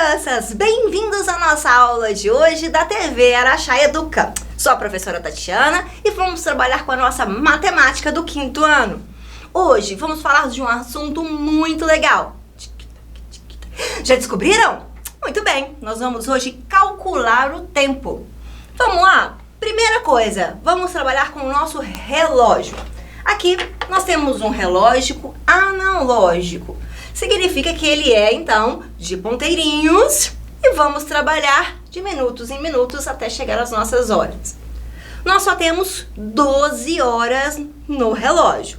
crianças! Bem-vindos à nossa aula de hoje da TV Araxá Educa. Sou a professora Tatiana e vamos trabalhar com a nossa matemática do 5º ano. Hoje vamos falar de um assunto muito legal. Já descobriram? Muito bem, nós vamos hoje calcular o tempo. Vamos lá? Primeira coisa, vamos trabalhar com o nosso relógio. Aqui nós temos um relógio analógico. Significa que ele é, então, de ponteirinhos e vamos trabalhar de minutos em minutos até chegar às nossas horas. Nós só temos 12 horas no relógio.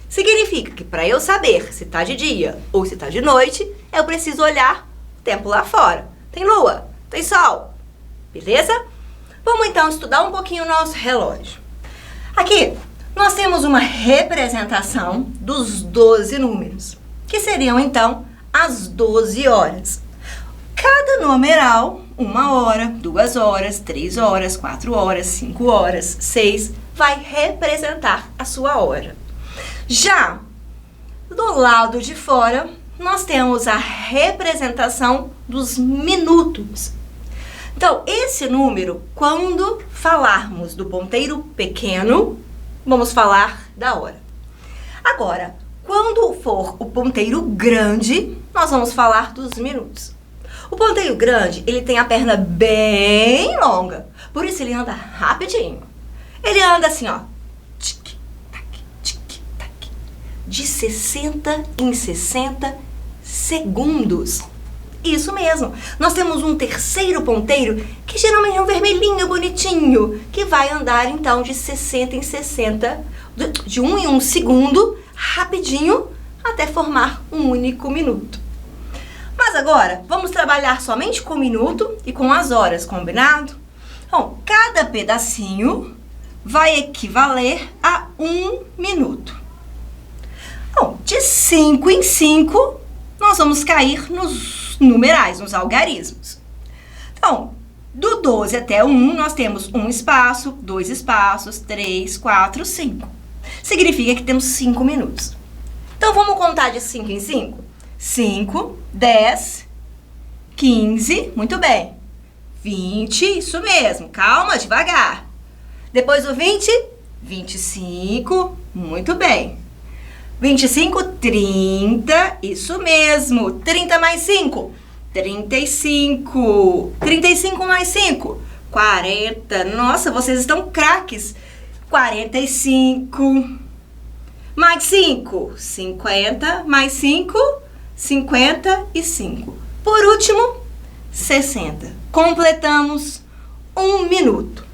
Significa que para eu saber se está de dia ou se está de noite, eu preciso olhar o tempo lá fora. Tem lua? Tem sol? Beleza? Vamos então estudar um pouquinho o nosso relógio. Aqui nós temos uma representação dos 12 números, que seriam então as 12 horas. Cada numeral, 1 hora, 2 horas, 3 horas, 4 horas, 5 horas, 6, vai representar a sua hora. Já do lado de fora, nós temos a representação dos minutos. Então, esse número, quando falarmos do ponteiro pequeno, vamos falar da hora. Agora, quando for o ponteiro grande, nós vamos falar dos minutos. O ponteiro grande, ele tem a perna bem longa, por isso ele anda rapidinho. Ele anda assim, ó, tic-tac, tic-tac, de 60 em 60 segundos. Isso mesmo. Nós temos um terceiro ponteiro, que geralmente é um vermelhinho bonitinho, que vai andar então de 60 em 60, de 1 em 1 segundo, rapidinho, até formar um único minuto. Mas agora, vamos trabalhar somente com o minuto e com as horas, combinado? Então, cada pedacinho vai equivaler a 1 minuto. Bom, de 5 em 5, nós vamos cair nos numerais, nos algarismos. Então, do 12 até o 1, nós temos um espaço, 2 espaços, 3, 4, 5. Significa que temos 5 minutos. Então, vamos contar de 5 em 5? 5, 10, 15, muito bem. 20, isso mesmo, calma, devagar. Depois do 20, 25, muito bem. 25, 30, isso mesmo. 30 mais 5, 35. 35 mais 5, 40. Nossa, vocês estão craques. 45. Mais 5, 50. Mais 5, 55. Por último, 60. Completamos 1 minuto.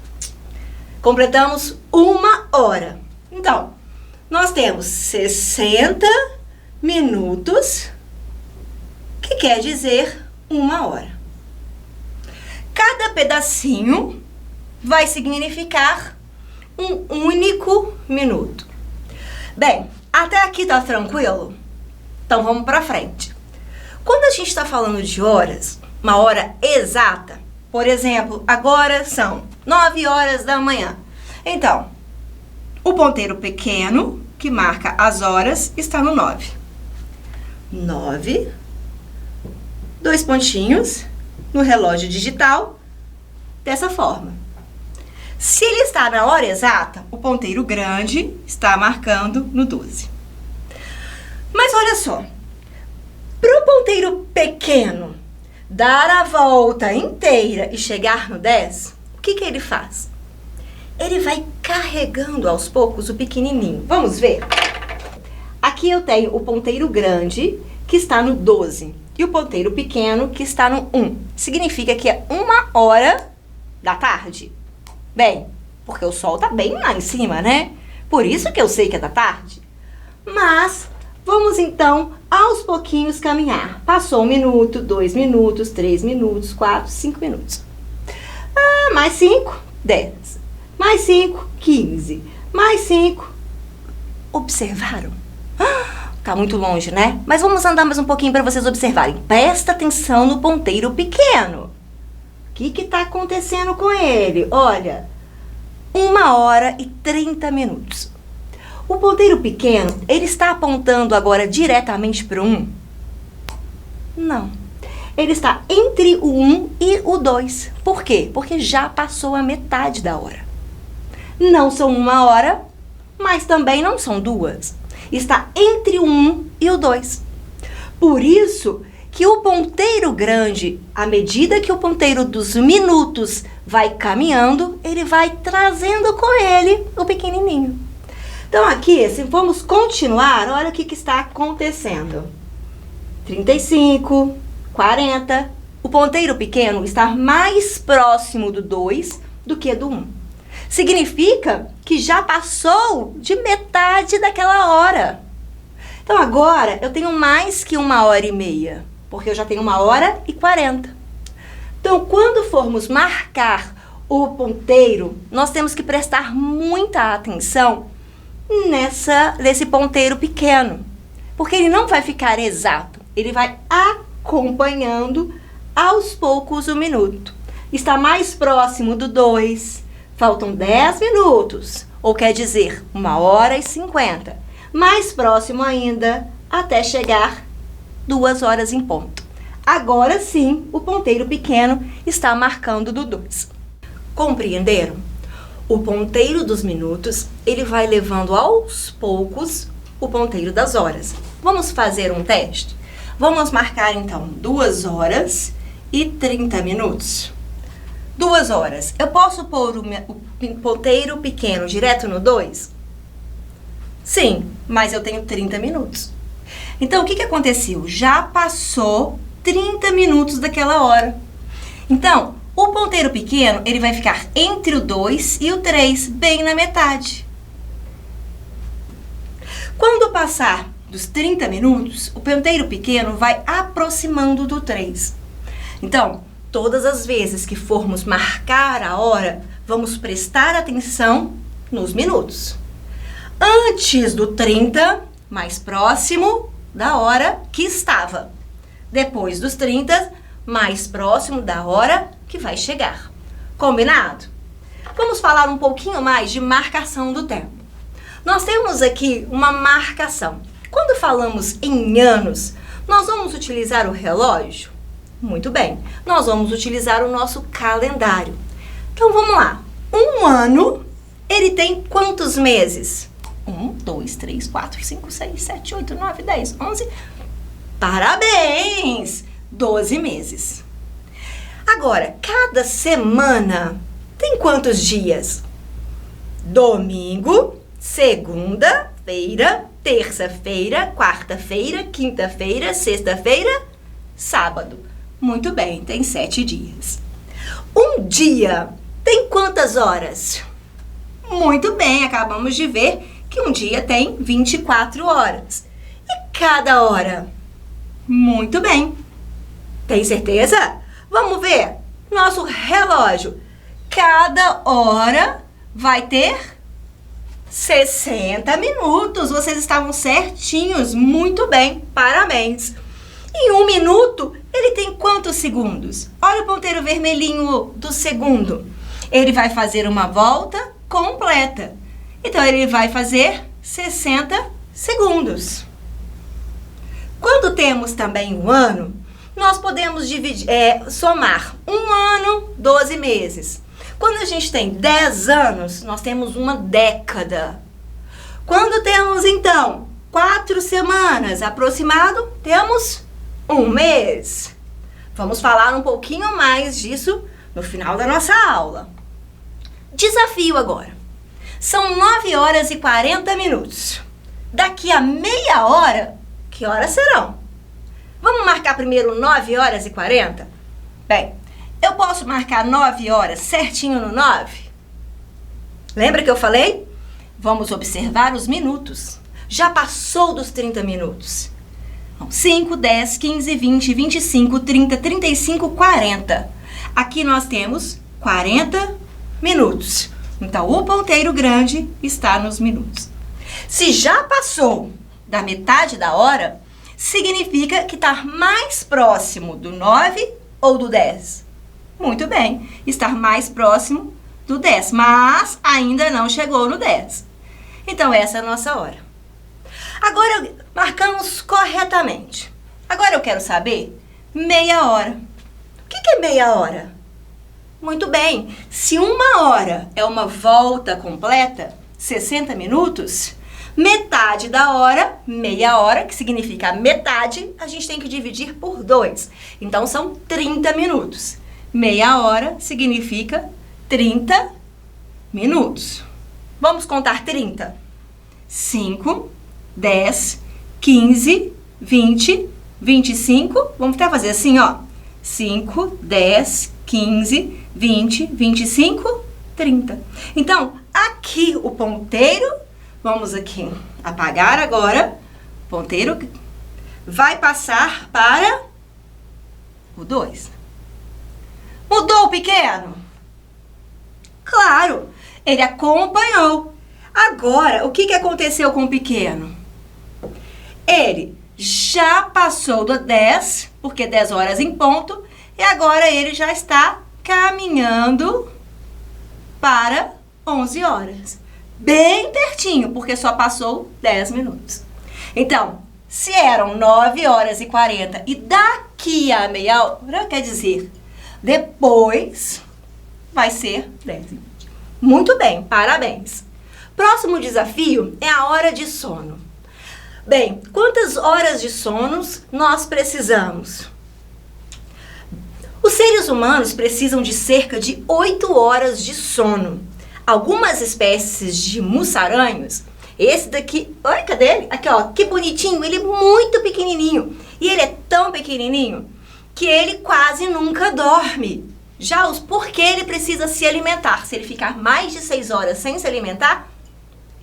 Completamos 1 hora. Então, nós temos 60 minutos, que quer dizer 1 hora. Cada pedacinho vai significar um único minuto. Bem, até aqui tá tranquilo? Então vamos para frente. Quando a gente está falando de horas, uma hora exata, por exemplo, agora são 9 horas da manhã. Então, o ponteiro pequeno, que marca as horas, está no 9. 9, 2 pontinhos no relógio digital, dessa forma. Se ele está na hora exata, o ponteiro grande está marcando no 12. Mas olha só, para o ponteiro pequeno dar a volta inteira e chegar no 10, o que ele faz? Ele vai carregando aos poucos o pequenininho. Vamos ver? Aqui eu tenho o ponteiro grande, que está no 12, e o ponteiro pequeno, que está no 1. Significa que é 1 hora da tarde. Bem, porque o sol está bem lá em cima, né? Por isso que eu sei que é da tarde. Mas vamos então aos pouquinhos caminhar. Passou 1 minuto, 2 minutos, 3 minutos, 4, 5 minutos. Mais 5, 10. Mais 5, 15. Mais 5. Observaram? Tá muito longe, né? Mas vamos andar mais um pouquinho para vocês observarem. Presta atenção no ponteiro pequeno. O que tá acontecendo com ele? Olha, 1 hora e 30 minutos. O ponteiro pequeno, ele está apontando agora diretamente para o 1? Não. Ele está entre o 1 e o 2. Por quê? Porque já passou a metade da hora. Não são 1 hora, mas também não são 2. Está entre o 1 e o 2. Por isso que o ponteiro grande, à medida que o ponteiro dos minutos vai caminhando, ele vai trazendo com ele o pequenininho. Então aqui, se vamos continuar, olha o que está acontecendo. 35, 40. O ponteiro pequeno está mais próximo do 2 do que do 1. Significa que já passou de metade daquela hora. Então agora eu tenho mais que 1h30, porque eu já tenho 1h40. Então quando formos marcar o ponteiro, nós temos que prestar muita atenção nesse ponteiro pequeno, porque ele não vai ficar exato, ele vai acompanhando aos poucos o minuto. Está mais próximo do 2, faltam 10 minutos, ou quer dizer 1h50. Mais próximo ainda, até chegar 2 horas em ponto. Agora sim, o ponteiro pequeno está marcando do 2. Compreenderam? O ponteiro dos minutos, ele vai levando aos poucos o ponteiro das horas. Vamos fazer um teste? Vamos marcar então 2 horas e 30 minutos. 2 horas. Eu posso pôr o ponteiro pequeno direto no 2? Sim, mas eu tenho 30 minutos. Então, o que aconteceu? Já passou 30 minutos daquela hora. Então, o ponteiro pequeno, ele vai ficar entre o 2 e o 3, bem na metade. Quando passar dos 30 minutos, o ponteiro pequeno vai aproximando do 3. Então, todas as vezes que formos marcar a hora, vamos prestar atenção nos minutos. Antes do 30, mais próximo da hora que estava. Depois dos 30, mais próximo da hora que vai chegar. Combinado? Vamos falar um pouquinho mais de marcação do tempo. Nós temos aqui uma marcação. Quando falamos em anos, nós vamos utilizar o relógio? Muito bem, nós vamos utilizar o nosso calendário. Então vamos lá. Um ano, ele tem quantos meses? 1, 2, 3, 4, 5, 6, 7, 8, 9, 10, 11. Parabéns! 12 meses. Agora, cada semana tem quantos dias? Domingo, segunda-feira, terça-feira, quarta-feira, quinta-feira, sexta-feira, sábado. Muito bem, tem 7 dias. Um dia tem quantas horas? Muito bem, acabamos de ver que um dia tem 24 horas. E cada hora? Muito bem. Tem certeza? Vamos ver. Nosso relógio. Cada hora vai ter 60 minutos. Vocês estavam certinhos. Muito bem. Parabéns. E 1 minuto, ele tem quantos segundos? Olha o ponteiro vermelhinho do segundo. Ele vai fazer uma volta completa. Então, ele vai fazer 60 segundos. Quando temos também um ano, nós podemos somar 1 ano, 12 meses. Quando a gente tem 10 anos, nós temos uma década. Quando temos, então, 4 semanas aproximado, temos 1 mês. Vamos falar um pouquinho mais disso no final da nossa aula. Desafio agora. São 9 horas e 40 minutos. Daqui a meia hora, que horas serão? Vamos marcar primeiro 9 horas e 40? Bem, eu posso marcar 9 horas certinho no 9? Lembra que eu falei? Vamos observar os minutos. Já passou dos 30 minutos. 5, 10, 15, 20, 25, 30, 35, 40. Aqui nós temos 40 minutos. Então, o ponteiro grande está nos minutos. Se já passou da metade da hora, significa que está mais próximo do 9 ou do 10. Muito bem, estar mais próximo do 10, mas ainda não chegou no 10. Então, essa é a nossa hora. Agora, marcamos corretamente. Agora eu quero saber meia hora. O que é meia hora? Muito bem, se 1 hora é uma volta completa, 60 minutos, metade da hora, meia hora, que significa metade, a gente tem que dividir por 2. Então, são 30 minutos. Meia hora significa 30 minutos. Vamos contar 30. 5, 10, 15, 20, 25. Vamos até fazer assim, ó. 5, 10, 15, 20, 25, 30. Então, aqui o ponteiro, vamos aqui apagar agora. O ponteiro vai passar para o 2. Mudou o pequeno? Claro, ele acompanhou. Agora, o que aconteceu com o pequeno? Ele já passou do 10, porque 10 horas em ponto, e agora ele já está caminhando para 11 horas. Bem pertinho, porque só passou 10 minutos. Então, se eram 9 horas e 40 e daqui a meia hora, quer dizer, depois vai ser 10. Muito bem, parabéns. Próximo desafio é a hora de sono. Bem, quantas horas de sono nós precisamos? Os seres humanos precisam de cerca de 8 horas de sono. Algumas espécies de mussaranhos, esse daqui, olha, cadê ele? Aqui, ó, que bonitinho, ele é muito pequenininho. E ele é tão pequenininho que ele quase nunca dorme. Já porque ele precisa se alimentar. Se ele ficar mais de 6 horas sem se alimentar,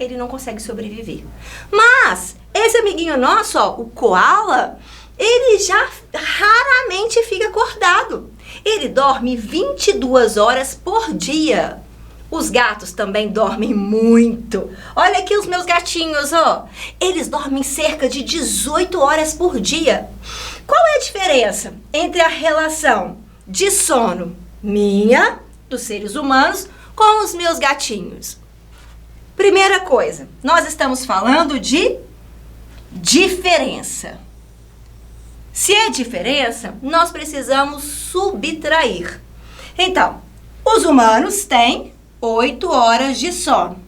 ele não consegue sobreviver. Mas esse amiguinho nosso, ó, o koala, ele já raramente fica acordado. Ele dorme 22 horas por dia. Os gatos também dormem muito. Olha aqui os meus gatinhos, ó. Eles dormem cerca de 18 horas por dia. Qual é a diferença entre a relação de sono minha, dos seres humanos, com os meus gatinhos? Primeira coisa, nós estamos falando de diferença. Se é diferença, nós precisamos subtrair. Então, os humanos têm 8 horas de sono.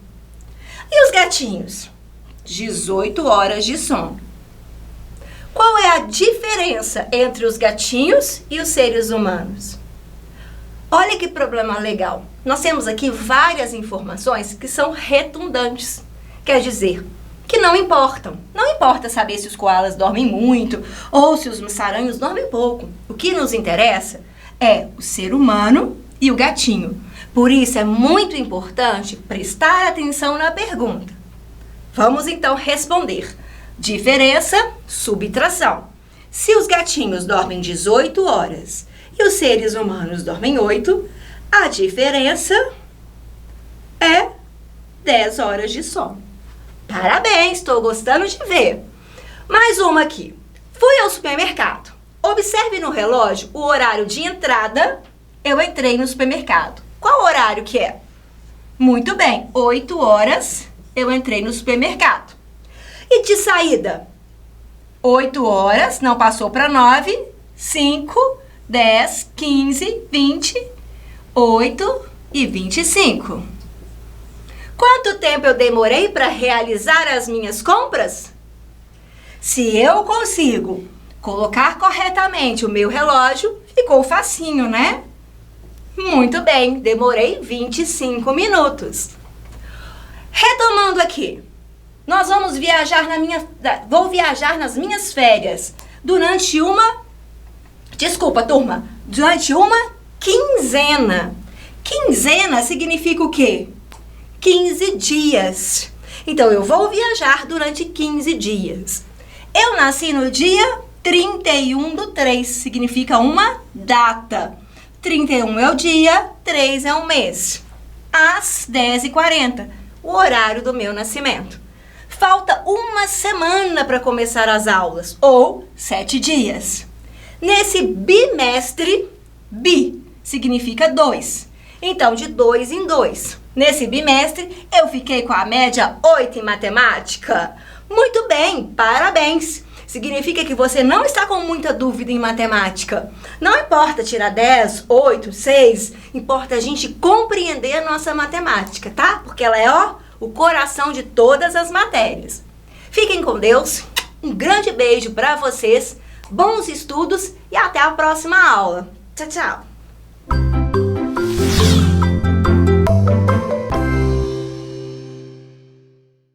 E os gatinhos? 18 horas de sono. Qual é a diferença entre os gatinhos e os seres humanos? Olha que problema legal. Nós temos aqui várias informações que são redundantes. Quer dizer, que não importam. Não importa saber se os koalas dormem muito ou se os mussaranhos dormem pouco. O que nos interessa é o ser humano e o gatinho. Por isso é muito importante prestar atenção na pergunta. Vamos então responder. Diferença, subtração. Se os gatinhos dormem 18 horas e os seres humanos dormem 8, a diferença é 10 horas de sono. Parabéns, estou gostando de ver. Mais uma aqui. Fui ao supermercado. Observe no relógio o horário de entrada. Eu entrei no supermercado. Qual horário que é? Muito bem, 8 horas eu entrei no supermercado. E de saída? 8 horas, não passou para 9, 5, 10, 15, 20, 8 e 25. Quanto tempo eu demorei para realizar as minhas compras? Se eu consigo colocar corretamente o meu relógio, ficou facinho, né? Muito bem, demorei 25 minutos. Retomando aqui, nós vamos viajar vou viajar nas minhas férias durante durante uma quinzena. Quinzena significa o quê? 15 dias. Então, eu vou viajar durante 15 dias. Eu nasci no dia 31/3, significa uma data. 31 é o dia, 3 é o mês. Às 10h40, o horário do meu nascimento. Falta uma semana para começar as aulas, ou 7 dias. Nesse bimestre, bi significa 2. Então, de 2 em 2. Nesse bimestre, eu fiquei com a média 8 em matemática. Muito bem, parabéns. significa que você não está com muita dúvida em matemática. Não importa tirar 10, 8, 6, importa a gente compreender a nossa matemática, tá? Porque ela é, o coração de todas as matérias. Fiquem com Deus, um grande beijo para vocês, bons estudos e até a próxima aula. Tchau, tchau!